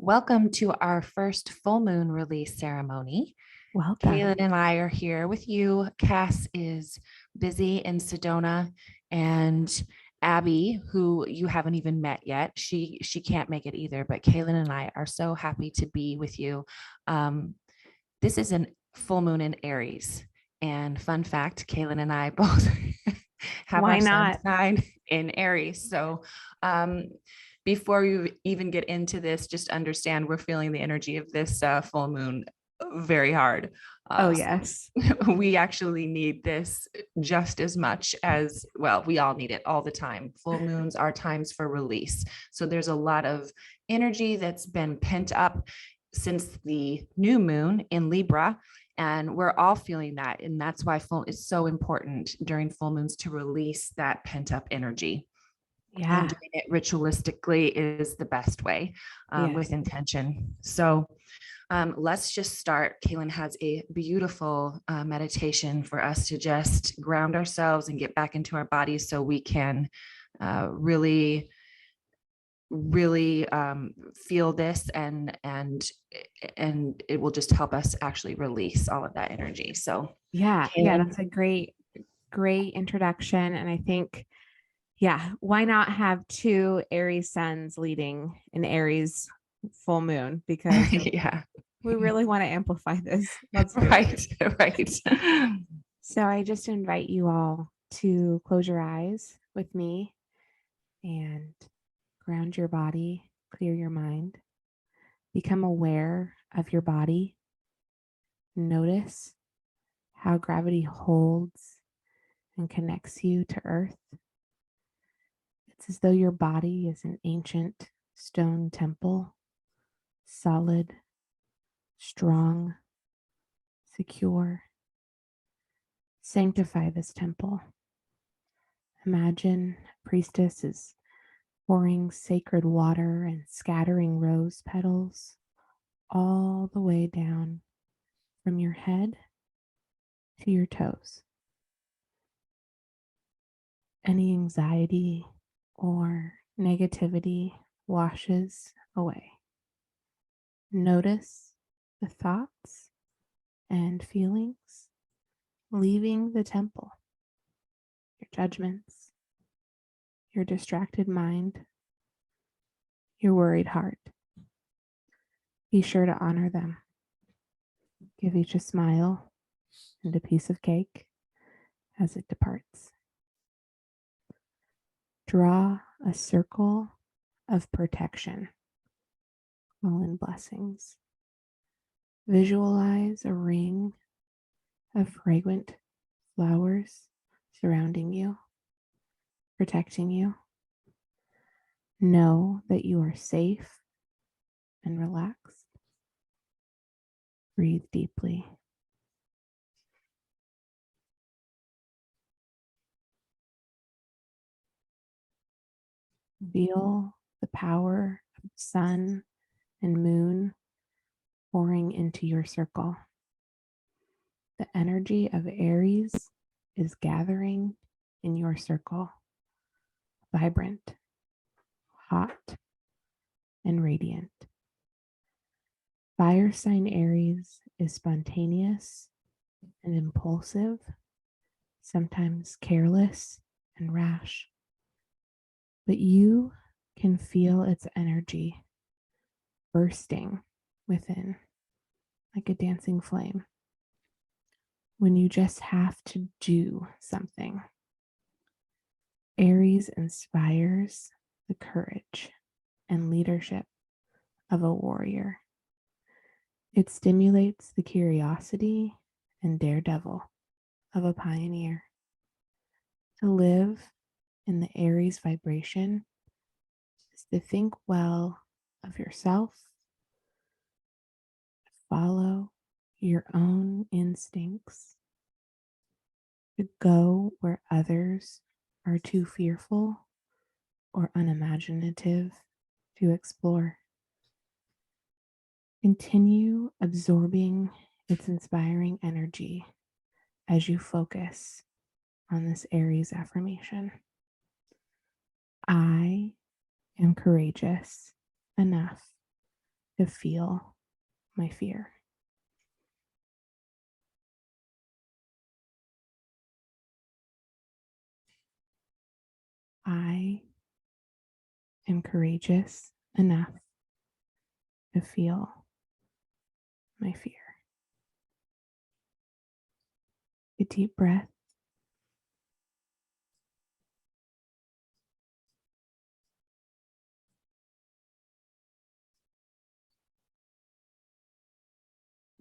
Welcome to our first full moon release ceremony. Welcome. Kaylin and I are here with you. Cass is busy in Sedona, and Abby, who you haven't even met yet, she can't make it either. But Kaylin and I are so happy to be with you. This is a full moon in Aries, and fun fact: Kaylin and I both have Why our sun not? sign in Aries. So, before we even get into this, just understand we're feeling the energy of this full moon very hard. Oh, yes. We actually need this just as much as, well, we all need it all the time. Full moons are times for release. So there's a lot of energy that's been pent up since the new moon in Libra. And we're all feeling that. And that's why it's so important during full moons to release that pent up energy. Yeah. And doing it ritualistically is the best way, Yes. with intention. So let's just start. Kaylin has a beautiful meditation for us to just ground ourselves and get back into our bodies so we can really feel this, and it will just help us actually release all of that energy. So Yeah. Kaylin. That's a great introduction. And I think, why not have two Aries suns leading an Aries full moon? Because Yeah, we really want to amplify this. Let's do it. right. So I just invite you all to close your eyes with me and ground your body, clear your mind, become aware of your body. Notice how gravity holds and connects you to earth. It's as though your body is an ancient stone temple, solid, strong, secure. Sanctify this temple. Imagine a priestess is pouring sacred water and scattering rose petals all the way down from your head to your toes. Any anxiety or negativity washes away. Notice the thoughts and feelings leaving the temple, your judgments, your distracted mind, your worried heart. Be sure to honor them. Give each a smile and a piece of cake as it departs. Draw a circle of protection. Call in blessings. Visualize a ring of fragrant flowers surrounding you, protecting you. Know that you are safe and relaxed. Breathe deeply. Feel the power of the sun and moon pouring into your circle. The energy of Aries is gathering in your circle, vibrant, hot, and radiant. Fire sign Aries is spontaneous and impulsive, sometimes careless and rash. But you can feel its energy bursting within like a dancing flame when you just have to do something. Aries inspires the courage and leadership of a warrior. It stimulates the curiosity and daredevil of a pioneer. To live in the Aries vibration is to think well of yourself, to follow your own instincts, to go where others are too fearful or unimaginative to explore. Continue absorbing its inspiring energy as you focus on this Aries affirmation. I am courageous enough to feel my fear. I am courageous enough to feel my fear. A deep breath.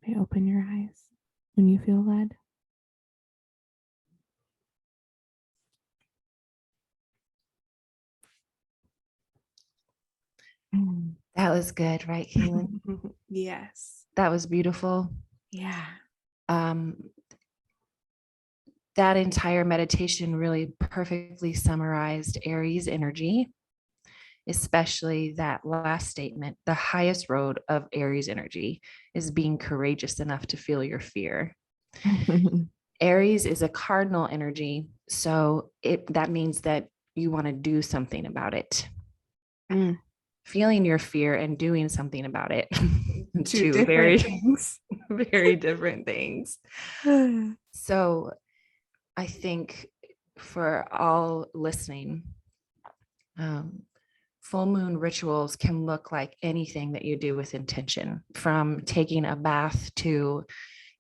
May open your eyes when you feel led. That was good, right, Kaylin? Yes. That was beautiful. Yeah. Um, that entire meditation really perfectly summarized Aries energy, especially that last statement. The highest road of Aries energy is being courageous enough to feel your fear. Aries is a cardinal energy, so that means that you want to do something about it. Feeling your fear and doing something about it. Two very things. very different things. So I think for all listening, full moon rituals can look like anything that you do with intention, from taking a bath to,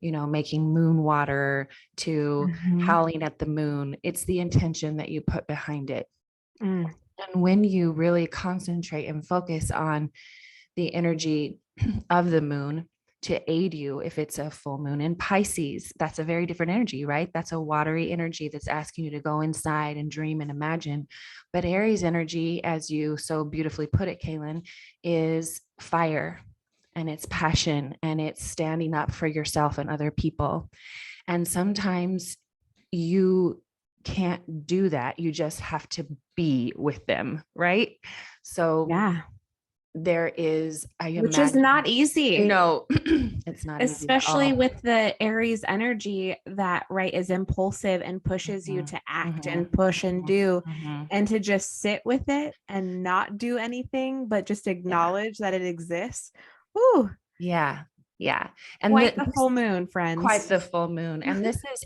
making moon water to howling at the moon. It's the intention that you put behind it. And when you really concentrate and focus on the energy of the moon to aid you, if it's a full moon in Pisces, that's a very different energy, right? That's a watery energy that's asking you to go inside and dream and imagine. But Aries energy, as you so beautifully put it, Kaylin, is fire, and it's passion, and it's standing up for yourself and other people. And sometimes you can't do that. You just have to be with them, right? So yeah, there is, which is not easy. No, it's not easy at Especially all. with the Aries energy that, right, is impulsive and pushes you to act and push and do, and to just sit with it and not do anything, but just acknowledge that it exists. Ooh, Yeah. Yeah. And quite the full moon, friends. Quite the full moon. And this is,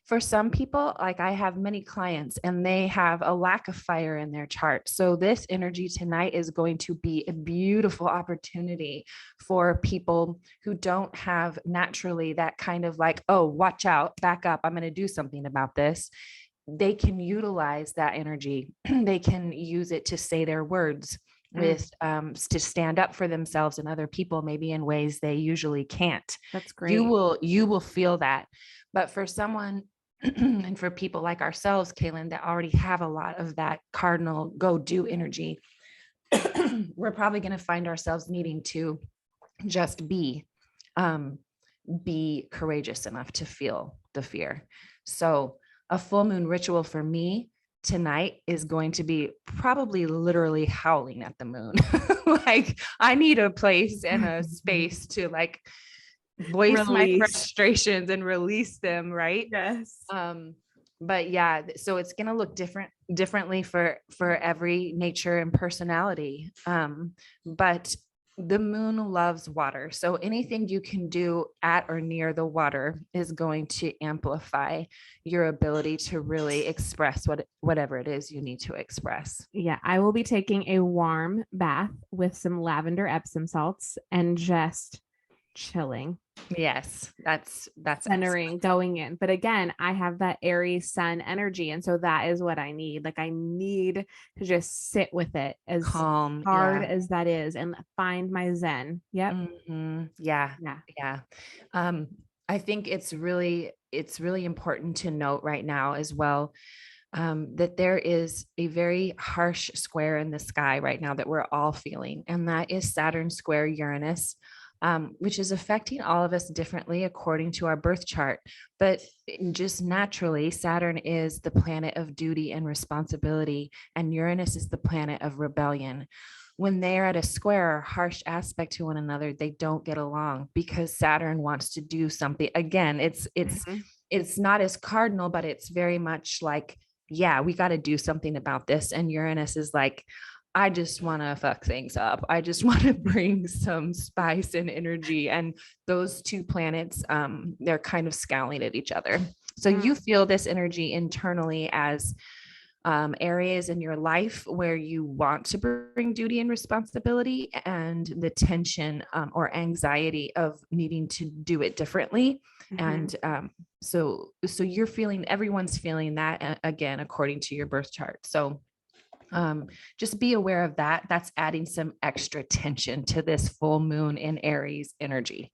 for some people, like I have many clients and they have a lack of fire in their chart. So this energy tonight is going to be a beautiful opportunity for people who don't have naturally that kind of like, oh, watch out, back up, I'm going to do something about this. They can utilize that energy. They can use it to say their words with to stand up for themselves and other people, maybe in ways they usually can't. That's great. You will feel that. But for someone and for people like ourselves, Kaylin, that already have a lot of that cardinal go do energy, we're probably going to find ourselves needing to just be courageous enough to feel the fear. So a full moon ritual for me tonight is going to be probably literally howling at the moon. Like I need a place and a space to like voice my frustrations and release them, right? Yes. But yeah, so it's going to look differently for every nature and personality. But the moon loves water. So anything you can do at or near the water is going to amplify your ability to really express whatever it is you need to express. Yeah, I will be taking a warm bath with some lavender Epsom salts and just chilling. Yes, that's centering, excellent. Going in. But again, I have that Aries sun energy. And so that is what I need. Like I need to just sit with it as calm, hard as that is, and find my zen. Yep. Yeah. I think it's really important to note right now as well, that there is a very harsh square in the sky right now that we're all feeling, and that is Saturn square Uranus, which is affecting all of us differently according to our birth chart. But just naturally, Saturn is the planet of duty and responsibility, and Uranus is the planet of rebellion. When they are at a square or harsh aspect to one another, they don't get along because Saturn wants to do something. Again, it's not as cardinal, but it's very much like, yeah, we got to do something about this. And Uranus is like, I just want to fuck things up. I just want to bring some spice and energy. And those two planets, they're kind of scowling at each other. So you feel this energy internally as areas in your life where you want to bring duty and responsibility, and the tension or anxiety of needing to do it differently. And so you're feeling, everyone's feeling that again, according to your birth chart. So just be aware of that. That's adding some extra tension to this full moon in Aries energy.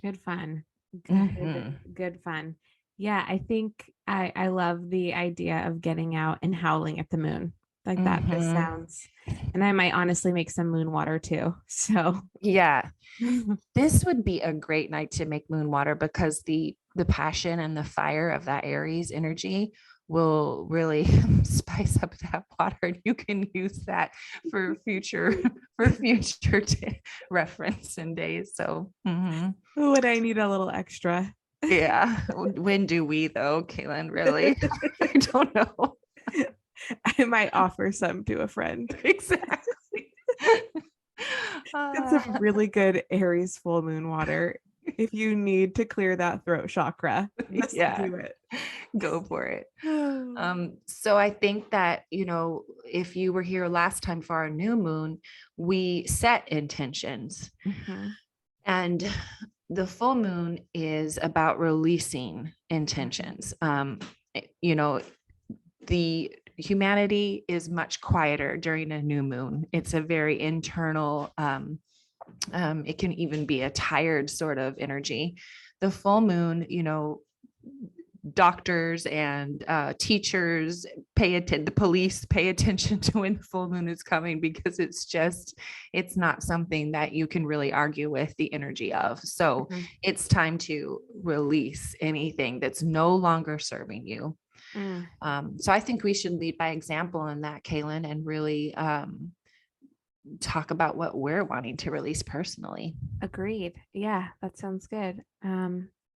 Good fun. Mhm. Good fun. Yeah, I think I love the idea of getting out and howling at the moon. Like that just Mhm. sounds, and I might honestly make some moon water too. So Yeah, this would be a great night to make moon water, because the passion and the fire of that Aries energy will really spice up that water, and you can use that for future reference and days. So would I need a little extra? yeah. When do we though, Kaylin? Really? I don't know. I might offer some to a friend. Exactly. It's a really good Aries full moon water. If you need to clear that throat chakra, just Yeah, do it. go for it. Oh. So I think that, if you were here last time for our new moon, we set intentions, Mhm. and the full moon is about releasing intentions. You know, the humanity is much quieter during a new moon. It's a very internal, it can even be a tired sort of energy. The full moon, doctors and teachers the police pay attention to when the full moon is coming, because it's not something that you can really argue with the energy of. So Mhm. it's time to release anything that's no longer serving you. Mm. So I think we should lead by example in that, Kaylin, and really talk about what we're wanting to release personally. Agreed. Yeah, that sounds good.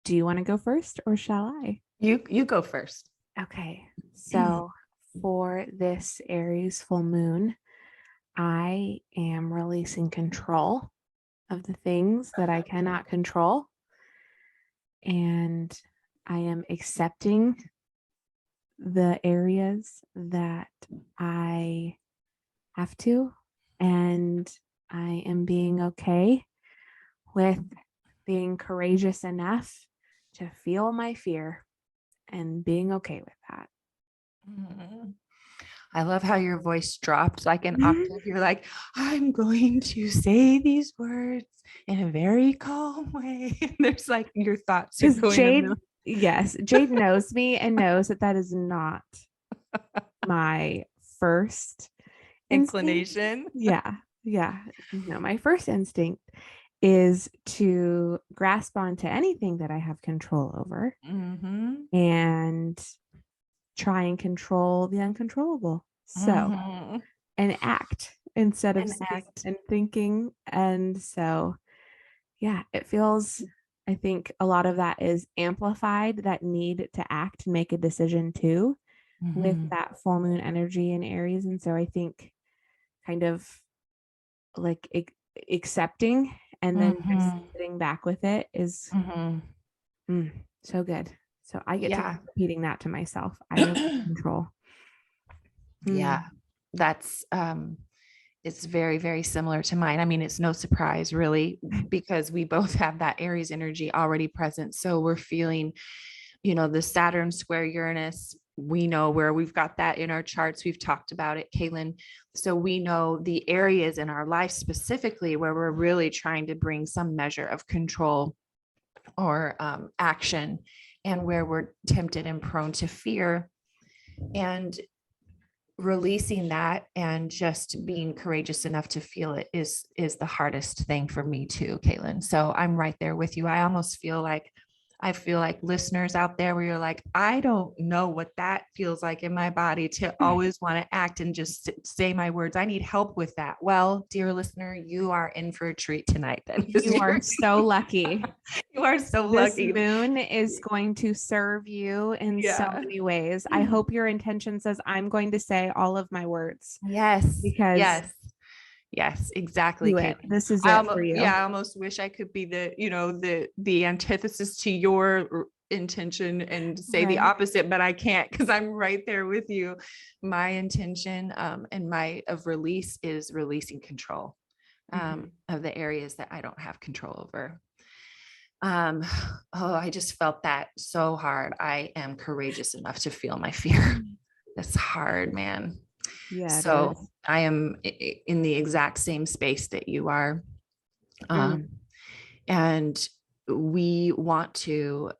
Do you want to go first or shall I? You go first. Okay. So for this Aries full moon, I am releasing control of the things that I cannot control. And I am accepting the areas that I have to. And I am being okay with being courageous enough to feel my fear and being okay with that. Mhm. I love how your voice dropped like an octave. You're like, I'm going to say these words in a very calm way. And there's like your thoughts are Because going a Jade, million. yes, Jade knows me and knows that that is not my first instinct. Inclination. Yeah, yeah. No, my first instinct is to grasp onto anything that I have control over Mm-hmm. and try and control the uncontrollable. So, Mm-hmm. and act instead of And sitting act. and thinking. And so, yeah, it feels, I think a lot of that is amplified, that need to act and make a decision too, with Mm-hmm. that full moon energy in Aries. And so I think kind of like accepting and then just Mm-hmm. sitting back with it is Mm-hmm. so good. So I get to Yeah. keep repeating that to myself. I really control. Yeah. That's it's very, very similar to mine. I mean, it's no surprise really, because we both have that Aries energy already present. So we're feeling, the Saturn square Uranus. We know where we've got that in our charts. We've talked about it, Kaylin. So we know the areas in our life specifically where we're really trying to bring some measure of control or action, and where we're tempted and prone to fear. And releasing that and just being courageous enough to feel it is the hardest thing for me too, Kaylin. So I'm right there with you. I almost feel like I feel like listeners out there where you're like, I don't know what that feels like in my body to always want to act and just say my words. I need help with that. Well, dear listener, you are in for a treat tonight then. You are so lucky. You are so This lucky. moon is going to serve you in so Yeah. many ways. I hope your intention says, I'm going to say all of my words. Yes. Because Yes, exactly, do it. Kaylin. This is it for you. Yeah, I almost wish I could be the antithesis to your intention and say the Right. opposite, but I can't because I'm right there with you. My intention and my of release is releasing control of the areas that I don't have control over. I just felt that so hard. I am courageous enough to feel my fear. That's hard, man. Yeah. So I am in the exact same space that you are. And we want to,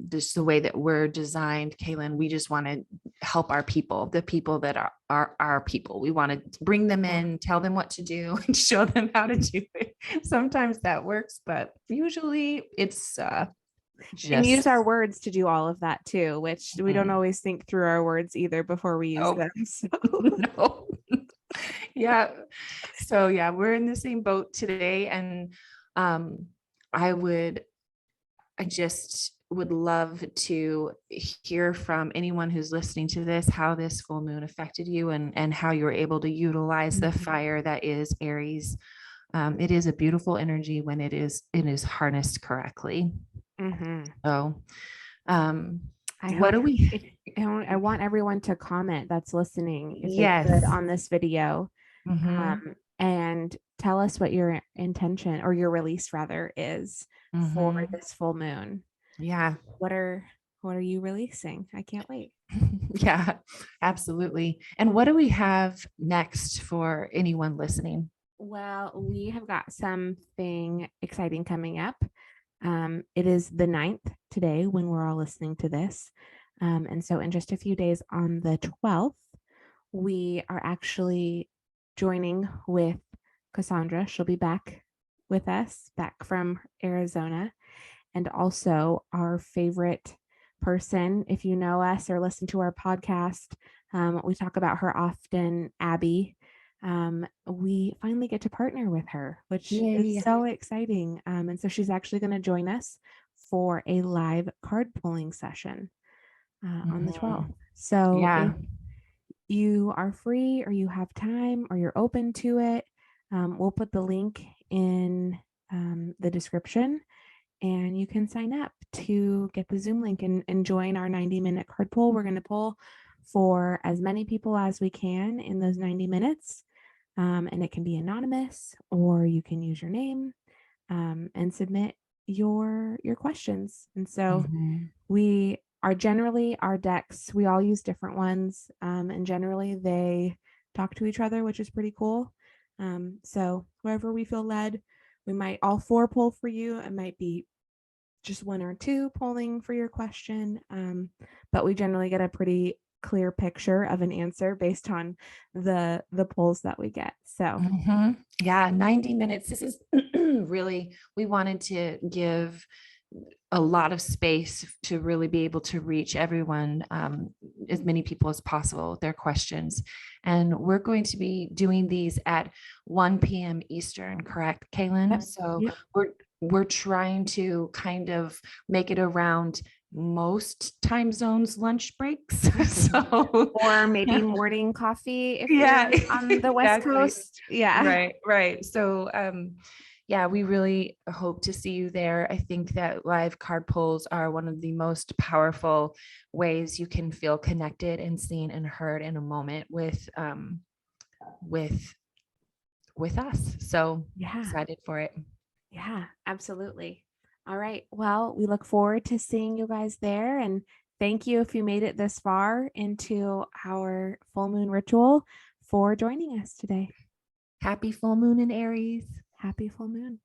just the way that we're designed, Kaylin, we just want to help our people, the people that are our people. We want to bring them in, tell them what to do and show them how to do it. Sometimes that works, but usually it's and use our words to do all of that too, which we don't always think through our words either before we use them. So. No. Yeah. So yeah, we're in the same boat today. And I just would love to hear from anyone who's listening to this, how this full moon affected you and how you were able to utilize the fire that is Aries. It is a beautiful energy when it is harnessed correctly. So what do we I want everyone to comment that's listening if yes. they could on this video and tell us what your intention or your release rather is for this full moon. Yeah. What are you releasing? I can't wait. Yeah, absolutely. And what do we have next for anyone listening? Well, we have got something exciting coming up. It is the 9th today when we're all listening to this. And so in just a few days on the 12th, we are actually joining with Cassandra. She'll be back with us, back from Arizona. And also our favorite person, if you know us or listen to our podcast, we talk about her often, Abby. We finally get to partner with her, which is so exciting. And so she's actually going to join us for a live card pulling session on the 12th. So if you are free or you have time or you're open to it, we'll put the link in the description and you can sign up to get the Zoom link and join our 90-minute card pull. We're going to pull for as many people as we can in those 90 minutes. And it can be anonymous or you can use your name and submit your questions. And so we are generally our decks, we all use different ones and generally they talk to each other, which is pretty cool. So wherever we feel led, we might all 4 pull for you. It might be just 1 or 2 pulling for your question. But we generally get a pretty clear picture of an answer based on the polls that we get. So yeah, 90 minutes. This is really, we wanted to give a lot of space to really be able to reach everyone, as many people as possible with their questions. And we're going to be doing these at 1 p.m. Eastern, correct, Kaylin? Yep. So we're trying to kind of make it around most time zones lunch breaks. So or maybe morning coffee if you're on the West Coast. Yeah. Right. So we really hope to see you there. I think that live card pulls are one of the most powerful ways you can feel connected and seen and heard in a moment with us. So excited for it. Yeah, absolutely. All right. Well, we look forward to seeing you guys there. And thank you if you made it this far into our full moon ritual for joining us today. Happy full moon in Aries. Happy full moon.